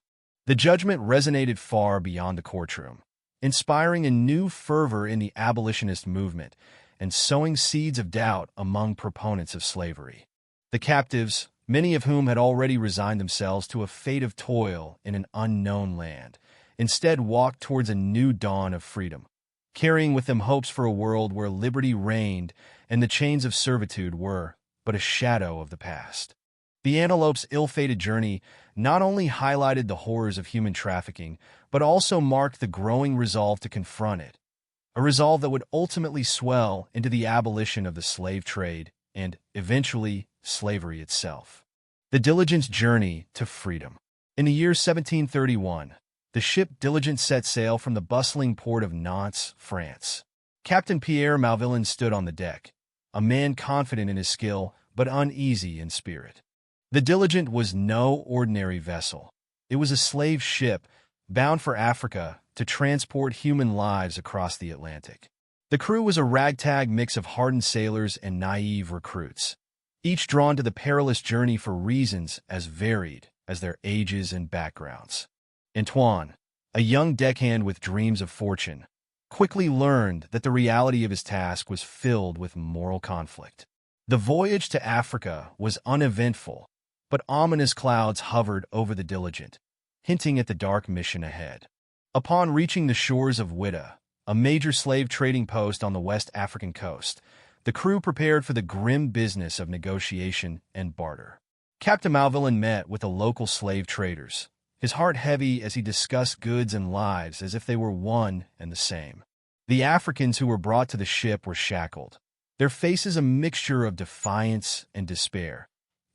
The judgment resonated far beyond the courtroom, inspiring a new fervor in the abolitionist movement and sowing seeds of doubt among proponents of slavery. The captives, many of whom had already resigned themselves to a fate of toil in an unknown land, instead walked towards a new dawn of freedom, carrying with them hopes for a world where liberty reigned and the chains of servitude were but a shadow of the past. The Antelope's ill-fated journey not only highlighted the horrors of human trafficking, but also marked the growing resolve to confront it, a resolve that would ultimately swell into the abolition of the slave trade and, eventually, slavery itself. The Diligent's journey to freedom. In the year 1731, the ship Diligent set sail from the bustling port of Nantes, France. Captain Pierre Malvillon stood on the deck, a man confident in his skill but uneasy in spirit. The Diligent was no ordinary vessel. It was a slave ship bound for Africa to transport human lives across the Atlantic. The crew was a ragtag mix of hardened sailors and naive recruits, each drawn to the perilous journey for reasons as varied as their ages and backgrounds. Antoine, a young deckhand with dreams of fortune, quickly learned that the reality of his task was filled with moral conflict. The voyage to Africa was uneventful, but ominous clouds hovered over the Diligent, hinting at the dark mission ahead. Upon reaching the shores of Whydah, a major slave trading post on the West African coast, the crew prepared for the grim business of negotiation and barter. Captain Malvillon met with the local slave traders, his heart heavy as he discussed goods and lives as if they were one and the same. The Africans who were brought to the ship were shackled, their faces a mixture of defiance and despair,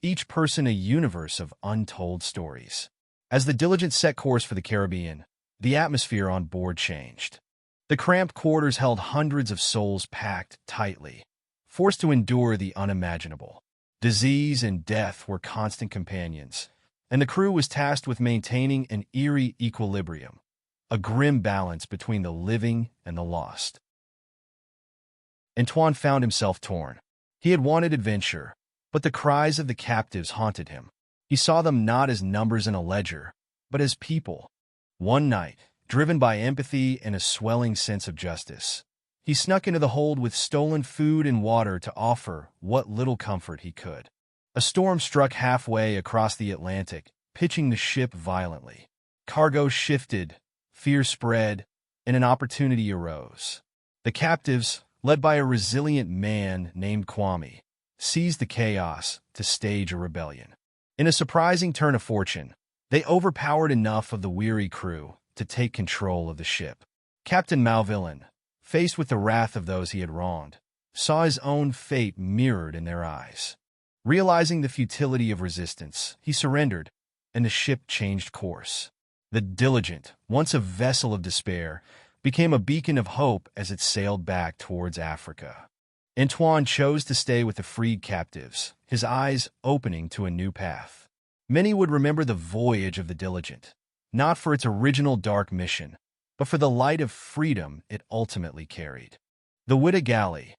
each person a universe of untold stories. As the Diligent set course for the Caribbean, the atmosphere on board changed. The cramped quarters held hundreds of souls packed tightly, forced to endure the unimaginable. Disease and death were constant companions, and the crew was tasked with maintaining an eerie equilibrium, a grim balance between the living and the lost. Antoine found himself torn. He had wanted adventure, but the cries of the captives haunted him. He saw them not as numbers in a ledger, but as people. One night, driven by empathy and a swelling sense of justice, he snuck into the hold with stolen food and water to offer what little comfort he could. A storm struck halfway across the Atlantic, pitching the ship violently. Cargo shifted, fear spread, and an opportunity arose. The captives, led by a resilient man named Kwame, seized the chaos to stage a rebellion. In a surprising turn of fortune, they overpowered enough of the weary crew to take control of the ship. Captain Malvillon, faced with the wrath of those he had wronged, saw his own fate mirrored in their eyes. Realizing the futility of resistance, he surrendered, and the ship changed course. The Diligent, once a vessel of despair, became a beacon of hope as it sailed back towards Africa. Antoine chose to stay with the freed captives, his eyes opening to a new path. Many would remember the voyage of the Diligent, not for its original dark mission, but for the light of freedom it ultimately carried. The Whydah Galley,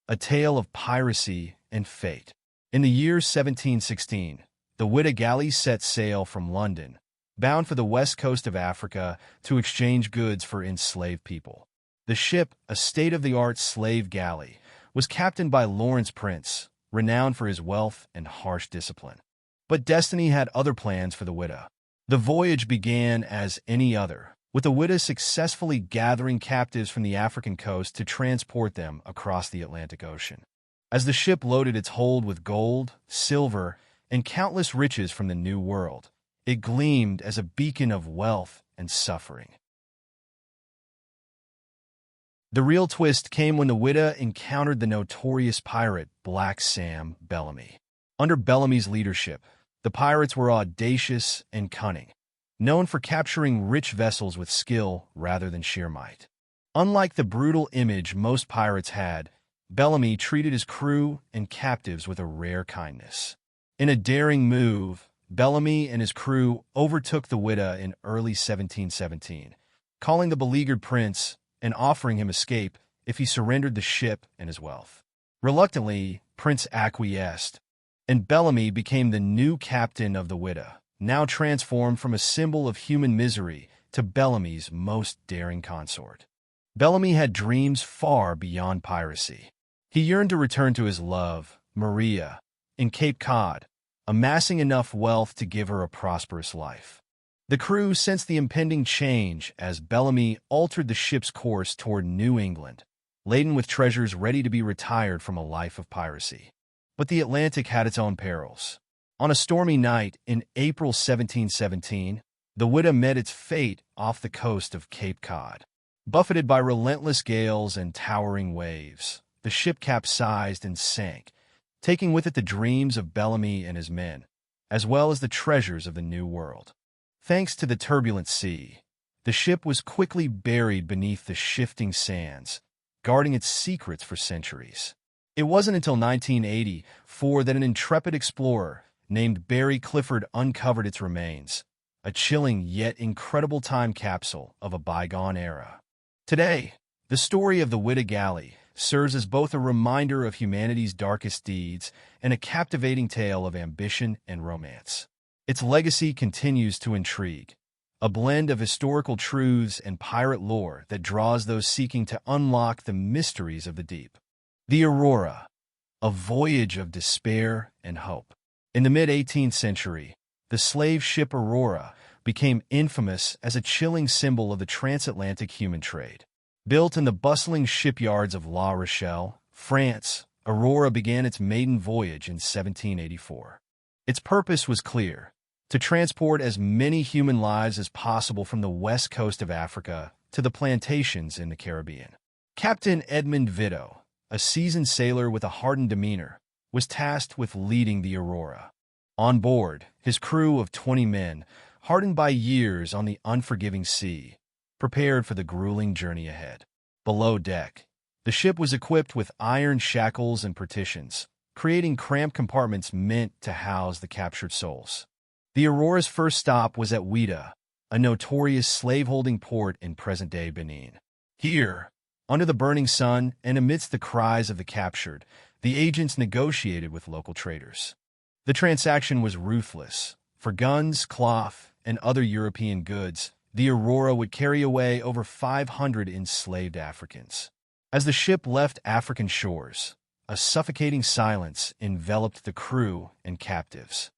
a tale of piracy and fate. In the year 1716, the Whydah Galley set sail from London, bound for the west coast of Africa to exchange goods for enslaved people. The ship, a state-of-the-art slave galley, was captained by Lawrence Prince, renowned for his wealth and harsh discipline. But destiny had other plans for the Whydah. The voyage began as any other, with the Whydah successfully gathering captives from the African coast to transport them across the Atlantic Ocean. As the ship loaded its hold with gold, silver, and countless riches from the New World, it gleamed as a beacon of wealth and suffering. The real twist came when the Whydah encountered the notorious pirate Black Sam Bellamy. Under Bellamy's leadership, the pirates were audacious and cunning, known for capturing rich vessels with skill rather than sheer might. Unlike the brutal image most pirates had, Bellamy treated his crew and captives with a rare kindness. In a daring move, Bellamy and his crew overtook the Whydah in early 1717, calling the beleaguered prince and offering him escape if he surrendered the ship and his wealth. Reluctantly, Prince acquiesced, and Bellamy became the new captain of the Whydah, now transformed from a symbol of human misery to Bellamy's most daring consort. Bellamy had dreams far beyond piracy. He yearned to return to his love, Maria, in Cape Cod, amassing enough wealth to give her a prosperous life. The crew sensed the impending change as Bellamy altered the ship's course toward New England, laden with treasures ready to be retired from a life of piracy. But the Atlantic had its own perils. On a stormy night in April 1717, the Whydah met its fate off the coast of Cape Cod. Buffeted by relentless gales and towering waves, the ship capsized and sank, taking with it the dreams of Bellamy and his men, as well as the treasures of the New World. Thanks to the turbulent sea, the ship was quickly buried beneath the shifting sands, guarding its secrets for centuries. It wasn't until 1984 that an intrepid explorer named Barry Clifford uncovered its remains, a chilling yet incredible time capsule of a bygone era. Today, the story of the Whydah Galley serves as both a reminder of humanity's darkest deeds and a captivating tale of ambition and romance. Its legacy continues to intrigue, a blend of historical truths and pirate lore that draws those seeking to unlock the mysteries of the deep. The Aurora, a voyage of despair and hope. In the mid-18th century, the slave ship Aurora became infamous as a chilling symbol of the transatlantic human trade. Built in the bustling shipyards of La Rochelle, France, Aurora began its maiden voyage in 1784. Its purpose was clear: to transport as many human lives as possible from the west coast of Africa to the plantations in the Caribbean. Captain Edmund Vitto, a seasoned sailor with a hardened demeanor, was tasked with leading the Aurora. On board, his crew of 20 men, hardened by years on the unforgiving sea, prepared for the grueling journey ahead. Below deck, the ship was equipped with iron shackles and partitions, creating cramped compartments meant to house the captured souls. The Aurora's first stop was at Whydah, a notorious slaveholding port in present-day Benin. Here, under the burning sun and amidst the cries of the captured, the agents negotiated with local traders. The transaction was ruthless. For guns, cloth, and other European goods, the Aurora would carry away over 500 enslaved Africans. As the ship left African shores, a suffocating silence enveloped the crew and captives.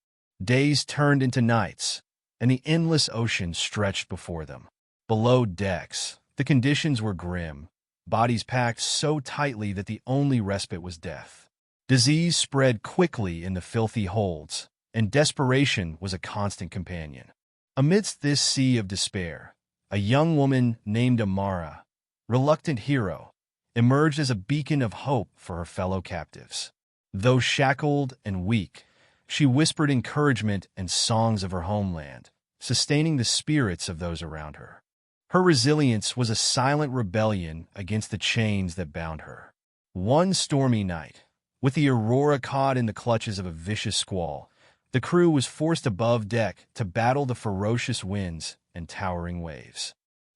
Days turned into nights, and the endless ocean stretched before them. Below decks, the conditions were grim, bodies packed so tightly that the only respite was death. Disease spread quickly in the filthy holds, and desperation was a constant companion. Amidst this sea of despair, a young woman named Amara, reluctant hero, emerged as a beacon of hope for her fellow captives. Though shackled and weak, she whispered encouragement and songs of her homeland, sustaining the spirits of those around her. Her resilience was a silent rebellion against the chains that bound her. One stormy night, with the Aurora caught in the clutches of a vicious squall, the crew was forced above deck to battle the ferocious winds and towering waves.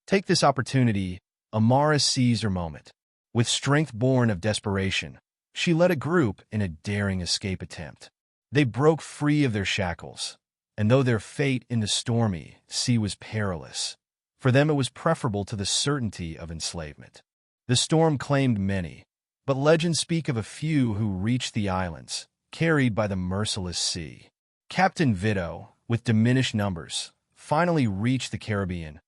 Take this opportunity, Amara seized her moment. With strength born of desperation, she led a group in a daring escape attempt. They broke free of their shackles, and though their fate in the stormy sea was perilous, for them it was preferable to the certainty of enslavement. The storm claimed many, but legends speak of a few who reached the islands, carried by the merciless sea. Captain Vitto, with diminished numbers, finally reached the Caribbean,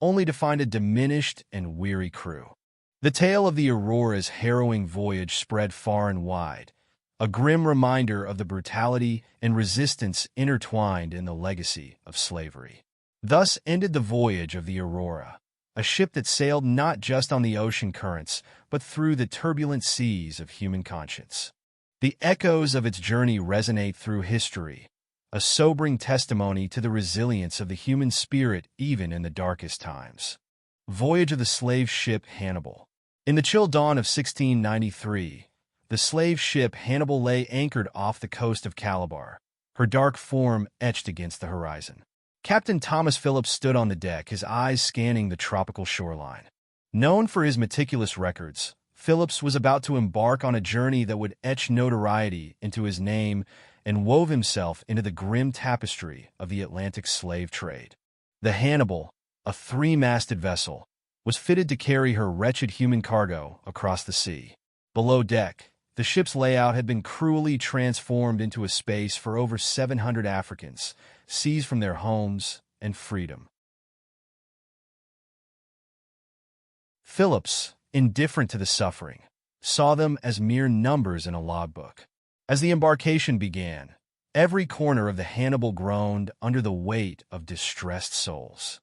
only to find a diminished and weary crew. The tale of the Aurora's harrowing voyage spread far and wide, a grim reminder of the brutality and resistance intertwined in the legacy of slavery. Thus ended the voyage of the Aurora, a ship that sailed not just on the ocean currents, but through the turbulent seas of human conscience. The echoes of its journey resonate through history, a sobering testimony to the resilience of the human spirit even in the darkest times. Voyage of the slave ship Hannibal. In the chill dawn of 1693, the slave ship Hannibal lay anchored off the coast of Calabar, her dark form etched against the horizon. Captain Thomas Phillips stood on the deck, his eyes scanning the tropical shoreline. Known for his meticulous records, Phillips was about to embark on a journey that would etch notoriety into his name and wove himself into the grim tapestry of the Atlantic slave trade. The Hannibal, a three-masted vessel, was fitted to carry her wretched human cargo across the sea. Below deck, the ship's layout had been cruelly transformed into a space for over 700 Africans, seized from their homes and freedom. Phillips, indifferent to the suffering, saw them as mere numbers in a logbook. As the embarkation began, every corner of the Hannibal groaned under the weight of distressed souls.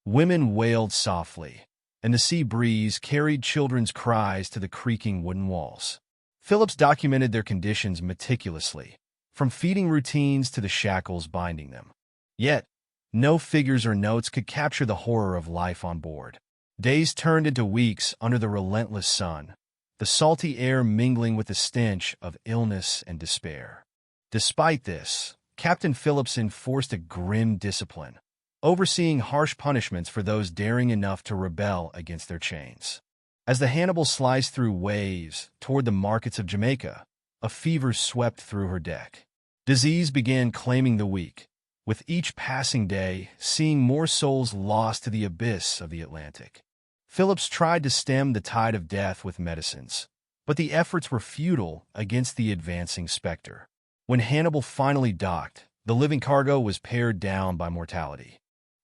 Women wailed softly, and the sea breeze carried children's cries to the creaking wooden walls. Phillips documented their conditions meticulously, from feeding routines to the shackles binding them. Yet, no figures or notes could capture the horror of life on board. Days turned into weeks under the relentless sun, the salty air mingling with the stench of illness and despair. Despite this, Captain Phillips enforced a grim discipline, overseeing harsh punishments for those daring enough to rebel against their chains. As the Hannibal sliced through waves toward the markets of Jamaica, a fever swept through her deck. Disease began claiming the weak, with each passing day seeing more souls lost to the abyss of the Atlantic. Phillips tried to stem the tide of death with medicines, but the efforts were futile against the advancing specter. When Hannibal finally docked, the living cargo was pared down by mortality.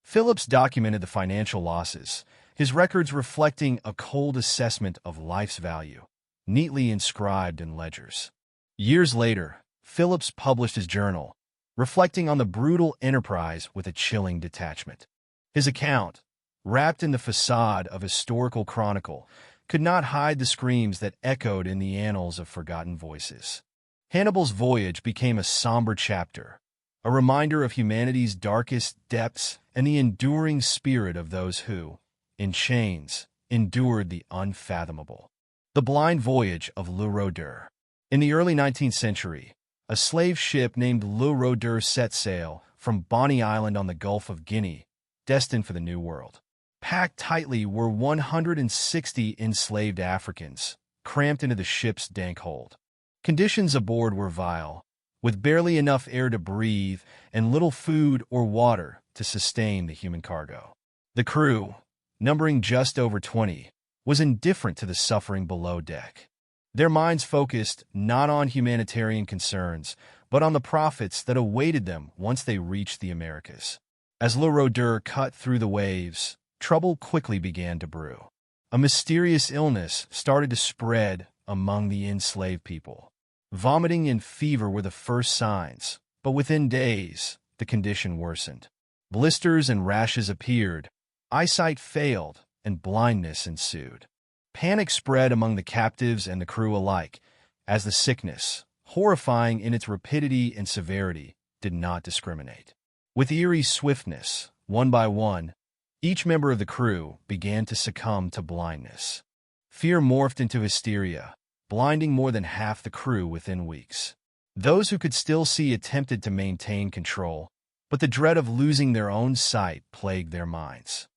Phillips documented the financial losses, his records reflecting a cold assessment of life's value, neatly inscribed in ledgers. Years later, Phillips published his journal, reflecting on the brutal enterprise with a chilling detachment. His account, wrapped in the facade of historical chronicle, could not hide the screams that echoed in the annals of forgotten voices. Hannibal's voyage became a somber chapter, a reminder of humanity's darkest depths and the enduring spirit of those who, in chains, endured the unfathomable. The blind voyage of Le Rôdeur. In the early 19th century, a slave ship named Le Rôdeur set sail from Bonny Island on the Gulf of Guinea, destined for the New World. Packed tightly were 160 enslaved Africans, cramped into the ship's dank hold. Conditions aboard were vile, with barely enough air to breathe and little food or water to sustain the human cargo. The crew, numbering just over 20, was indifferent to the suffering below deck. Their minds focused not on humanitarian concerns, but on the profits that awaited them once they reached the Americas. As Le Rôdeur cut through the waves, trouble quickly began to brew. A mysterious illness started to spread among the enslaved people. Vomiting and fever were the first signs, but within days, the condition worsened. Blisters and rashes appeared, eyesight failed, and blindness ensued. Panic spread among the captives and the crew alike, as the sickness, horrifying in its rapidity and severity, did not discriminate. With eerie swiftness, one by one, each member of the crew began to succumb to blindness. Fear morphed into hysteria, blinding more than half the crew within weeks. Those who could still see attempted to maintain control, but the dread of losing their own sight plagued their minds.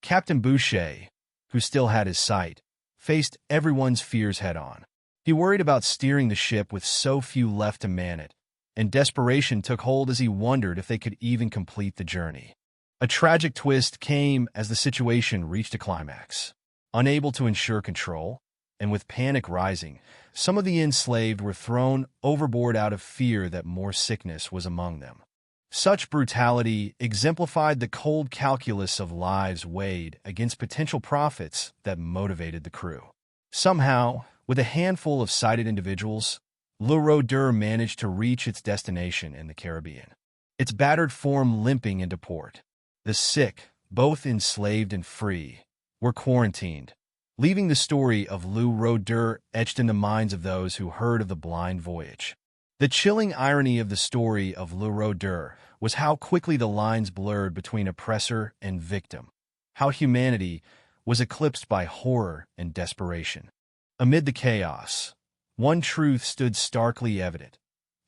Captain Boucher, who still had his sight, faced everyone's fears head-on. He worried about steering the ship with so few left to man it, and desperation took hold as he wondered if they could even complete the journey. A tragic twist came as the situation reached a climax. Unable to ensure control, and with panic rising, some of the enslaved were thrown overboard out of fear that more sickness was among them. Such brutality exemplified the cold calculus of lives weighed against potential profits that motivated the crew. Somehow, with a handful of sighted individuals, Le Rôdeur managed to reach its destination in the Caribbean, its battered form limping into port. The sick, both enslaved and free, were quarantined, leaving the story of Le Rôdeur etched in the minds of those who heard of the blind voyage. The chilling irony of the story of Le Rôdeur was how quickly the lines blurred between oppressor and victim, how humanity, was eclipsed by horror and desperation. Amid the chaos, one truth stood starkly evident.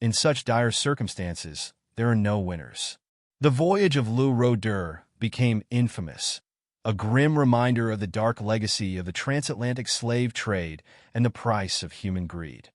In such dire circumstances, there are no winners. The voyage of Le Rôdeur became infamous, a grim reminder of the dark legacy of the transatlantic slave trade and the price of human greed.